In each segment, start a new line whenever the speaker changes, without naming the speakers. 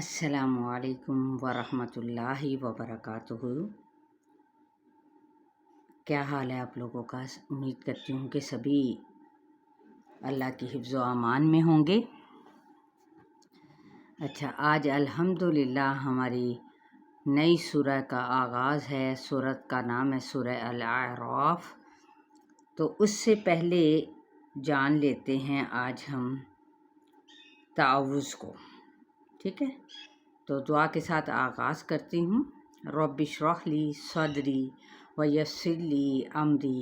السلام علیکم ورحمۃ اللہ وبرکاتہ۔ کیا حال ہے آپ لوگوں کا؟ امید کرتی ہوں کہ سبھی اللہ کی حفظ و امان میں ہوں گے۔ اچھا، آج الحمدللہ ہماری نئی سورہ کا آغاز ہے۔ سورت کا نام ہے سورہ الاعراف۔ تو اس سے پہلے جان لیتے ہیں آج ہم تعوذ کو، ٹھیک ہے؟ تو دعا کے ساتھ آغاز کرتی ہوں۔ رب اشرح لی صدری ویسر لی امری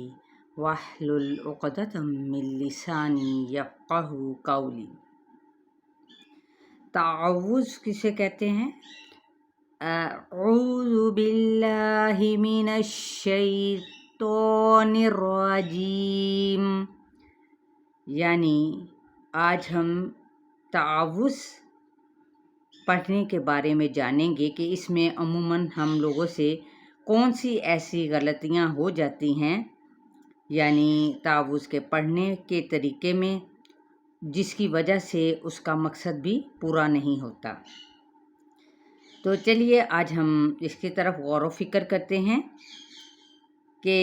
واحلل عقدۃ من لسانی یفقہوا قولی۔ تعوذ کسے کہتے ہیں؟ اعوذ باللہ من الشیطان الرجیم، یعنی آج ہم تعوذ پڑھنے کے بارے میں جانیں گے کہ اس میں عموماً ہم لوگوں سے کون سی ایسی غلطیاں ہو جاتی ہیں، یعنی تعوذ کے پڑھنے کے طریقے میں، جس کی وجہ سے اس کا مقصد بھی پورا نہیں ہوتا۔ تو چلیے آج ہم اس کی طرف غور و فکر کرتے ہیں کہ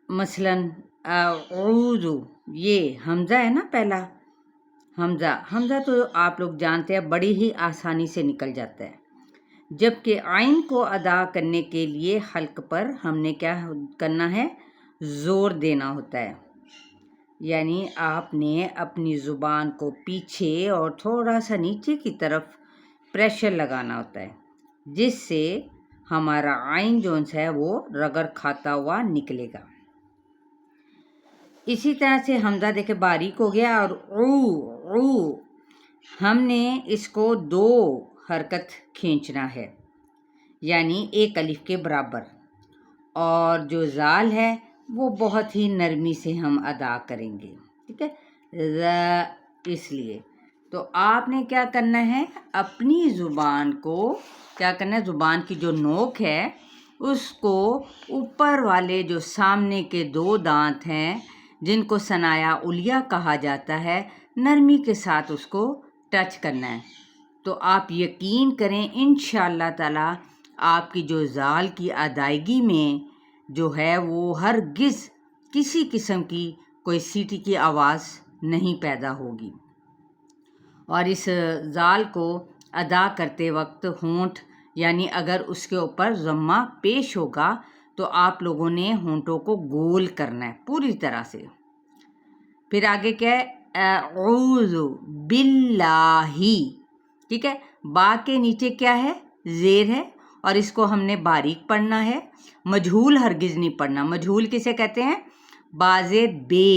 مثلاً اعوذ، یہ حمزہ ہے نا، پہلا حمزہ تو آپ لوگ جانتے ہیں بڑی ہی آسانی سے نکل جاتا ہے، جبکہ عین کو ادا کرنے کے لیے حلق پر ہم نے کیا کرنا ہے؟ زور دینا ہوتا ہے، یعنی آپ نے اپنی زبان کو پیچھے اور تھوڑا سا نیچے کی طرف پریشر لگانا ہوتا ہے، جس سے ہمارا عین جونس ہے وہ رگڑ کھاتا ہوا نکلے گا۔ اسی طرح سے حمزہ دیکھے باریک ہو گیا، اور او ہم نے اس کو 2 حرکت کھینچنا ہے، یعنی ایک الف کے برابر، اور جو زال ہے وہ بہت ہی نرمی سے ہم ادا کریں گے، ٹھیک ہے؟ اس لیے تو آپ نے کیا کرنا ہے؟ اپنی زبان کو کیا کرنا ہے؟ زبان کی جو نوک ہے اس کو اوپر والے جو سامنے کے 2 دانت ہیں، جن کو ثنایا علیٰ کہا جاتا ہے، نرمی کے ساتھ اس کو ٹچ کرنا ہے۔ تو آپ یقین کریں انشاءاللہ تعالی آپ کی جو زال کی ادائیگی میں جو ہے وہ ہرگز کسی قسم کی کوئی سیٹی کی آواز نہیں پیدا ہوگی، اور اس زال کو ادا کرتے وقت ہونٹ، یعنی اگر اس کے اوپر ضمہ پیش ہوگا تو آپ لوگوں نے ہونٹوں کو گول کرنا ہے پوری طرح سے۔ پھر آگے کیا ہے؟ اعوذ باللہ، ٹھیک ہے؟ با کے نیچے کیا ہے؟ زیر ہے، اور اس کو ہم نے باریک پڑھنا ہے، مجہول ہرگز نہیں پڑھنا۔ مجہول کسے کہتے ہیں؟ بازیر بے،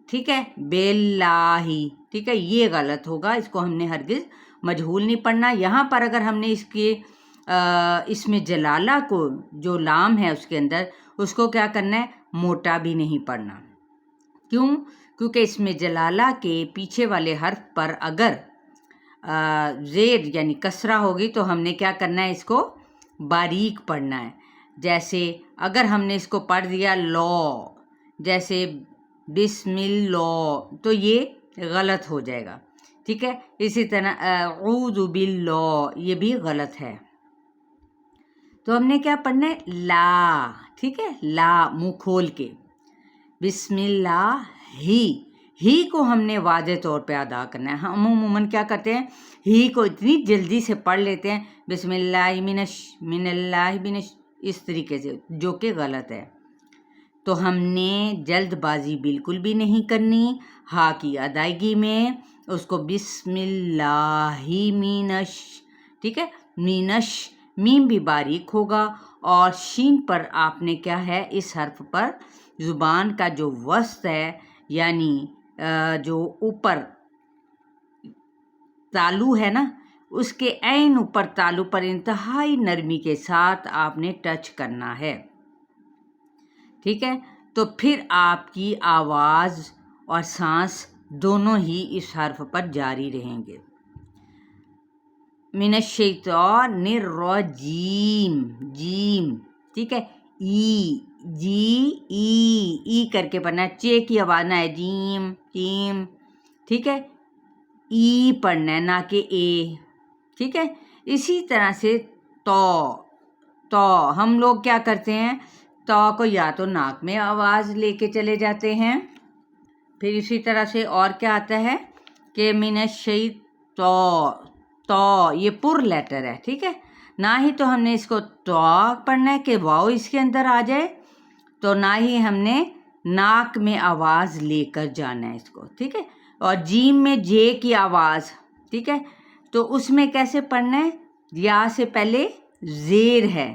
ٹھیک ہے؟ باللہ، ٹھیک ہے؟ یہ غلط ہوگا، اس کو ہم نے ہرگز مجہول نہیں پڑھنا۔ یہاں پر اگر ہم نے اس میں جلالہ کو جو لام ہے اس کے اندر، اس کو کیا کرنا ہے؟ موٹا بھی نہیں پڑھنا۔ کیوں؟ کیونکہ اس میں جلالہ کے پیچھے والے حرف پر اگر زیر یعنی کسرہ ہوگی تو ہم نے کیا کرنا ہے؟ اس کو باریک پڑھنا ہے۔ جیسے اگر ہم نے اس کو پڑھ دیا لو، جیسے بسم اللہ، تو یہ غلط ہو جائے گا، ٹھیک ہے؟ اسی طرح اعوذ باللہ، یہ بھی غلط ہے۔ تو ہم نے کیا پڑھنا ہے؟ لا، ٹھیک ہے؟ لا منہ کھول کے، بسم اللہ ہی کو ہم نے واضح طور پہ ادا کرنا ہے۔ ہم عموماً کیا کرتے ہیں؟ ہی کو اتنی جلدی سے پڑھ لیتے ہیں، بسم اللہ من اللہ اس طریقے سے، جو کہ غلط ہے۔ تو ہم نے جلد بازی بالکل بھی نہیں کرنی، ہا کی ادائیگی میں اس کو بسم اللہ مینش، ٹھیک ہے؟ مینش، میم بھی باریک ہوگا، اور شین پر آپ نے کیا ہے؟ اس حرف پر زبان کا جو وسط ہے، یعنی جو اوپر تالو ہے نا، اس کے عین اوپر تالو پر انتہائی نرمی کے ساتھ آپ نے ٹچ کرنا ہے، ٹھیک ہے؟ تو پھر آپ کی آواز اور سانس دونوں ہی اس حرف پر جاری رہیں گے۔ من الشیطان الرجیم، جیم، ٹھیک ہے؟ ای کر کے پڑھنا ہے، چے کی آواز نہ ہے، جیم، ٹھیک ہے؟ ای پڑھنا ہے، نہ کہ اے، ٹھیک ہے. اسی طرح سے تو ہم لوگ کیا کرتے ہیں، تو کو یا تو ناک میں آواز لے کے چلے جاتے ہیں. پھر اسی طرح سے اور کیا آتا ہے کہ من تو یہ پر لیٹر ہے. ٹھیک ہے، نہ ہی تو ہم نے اس کو تو پڑھنا ہے کہ واؤ اس کے اندر آ جائے، تو نہ ہی ہم نے ناک میں آواز لے کر جانا ہے اس کو. ٹھیک ہے، اور جیم میں جے کی آواز. ٹھیک ہے، تو اس میں کیسے پڑھنا ہے، یا سے پہلے زیر ہے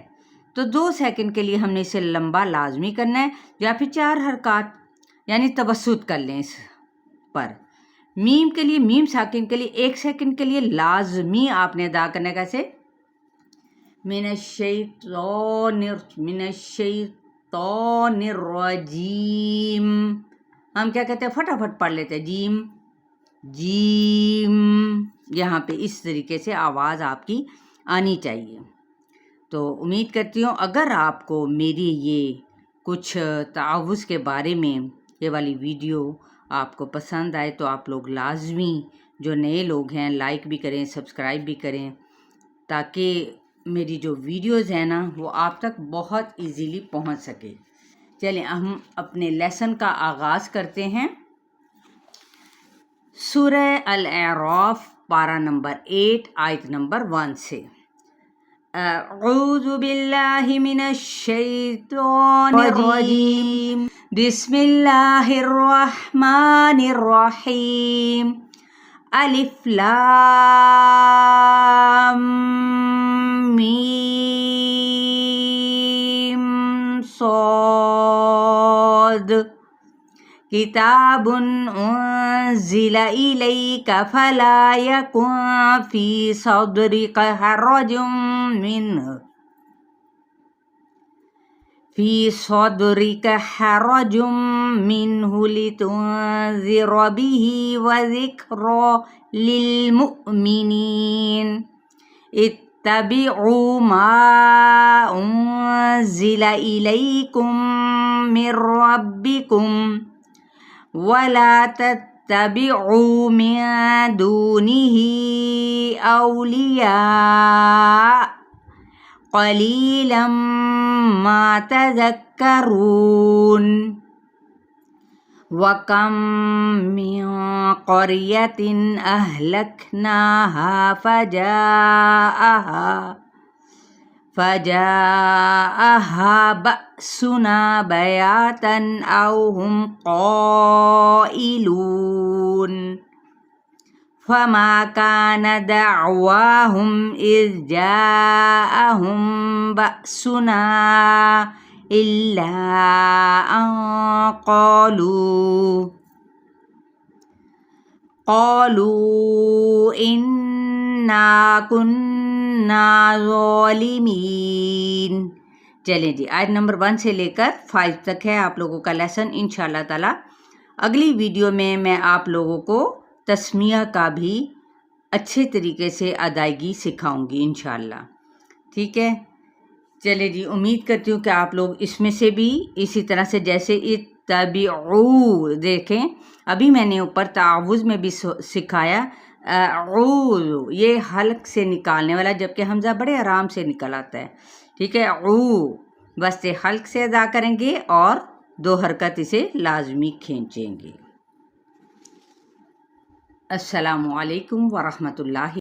تو 2 سیکنڈ کے لیے ہم نے اسے لمبا لازمی کرنا ہے، یا پھر 4 حرکات یعنی توسط کر لیں اس پر. میم کے لیے، میم ساکن کے لیے 1 سیکنڈ کے لیے لازمی آپ نے ادا کرنا ہے. کیسے، من الشیطان الرجیم. ہم کیا کہتے ہیں، فٹافٹ پڑھ لیتے ہیں، جیم. یہاں پہ اس طریقے سے آواز آپ کی آنی چاہیے. تو امید کرتی ہوں اگر آپ کو میری یہ کچھ تعوذ کے بارے میں یہ والی ویڈیو آپ کو پسند آئے تو آپ لوگ لازمی، جو نئے لوگ ہیں، لائک بھی کریں، سبسکرائب بھی کریں، تاکہ میری جو ویڈیوز ہیں نا وہ آپ تک بہت ایزیلی پہنچ سکے. چلیں ہم اپنے لیسن کا آغاز کرتے ہیں. سورہ الاعراف پارہ نمبر 8 آیت نمبر 1 سے. اعوذ باللہ من الشیطان الرجیم، بسم اللہ الرحمن الرحیم. الف لام میم صاد. کتاب انزل الیک فلا یکن فی صدرک حرج منہ لتنذر به وذکری للمؤمنین. اتبعوا ما انزل الیکم من ربکم ولا تتبعوا من دونه اولیاء قلیلا ما تذکرون. وَكَم مِّن قَرْيَةٍ أَهْلَكْنَاهَا فَجَاءَهَا بَأْسُنَا بَيَاتًا أَوْ هُمْ قَائِلُونَ. فَمَا كَانَ دَعْوَاهُمْ إِذْ جَاءَهُم بَأْسُنَا إِلَّا أَن قَالُوا إِنَّا كُنَّا ظَالِمِينَ. چلیں جی، آیت نمبر 1 سے لے کر 5 تک ہے آپ لوگوں کا لیسن. انشاءاللہ تعالی اگلی ویڈیو میں آپ لوگوں کو تسمیہ کا بھی اچھے طریقے سے ادائیگی سکھاؤں گی انشاءاللہ. ٹھیک ہے، چلے جی، امید کرتی ہوں کہ آپ لوگ اس میں سے بھی اسی طرح سے جیسے اتبعوا دیکھیں، ابھی میں نے اوپر تعوذ میں بھی سکھایا اعوذ، یہ حلق سے نکالنے والا، جبکہ حمزہ بڑے آرام سے نکل آتا ہے. ٹھیک ہے، بس یہ حلق سے ادا کریں گے اور 2 حرکت اسے لازمی کھینچیں گے. السلام علیکم ورحمۃ اللہ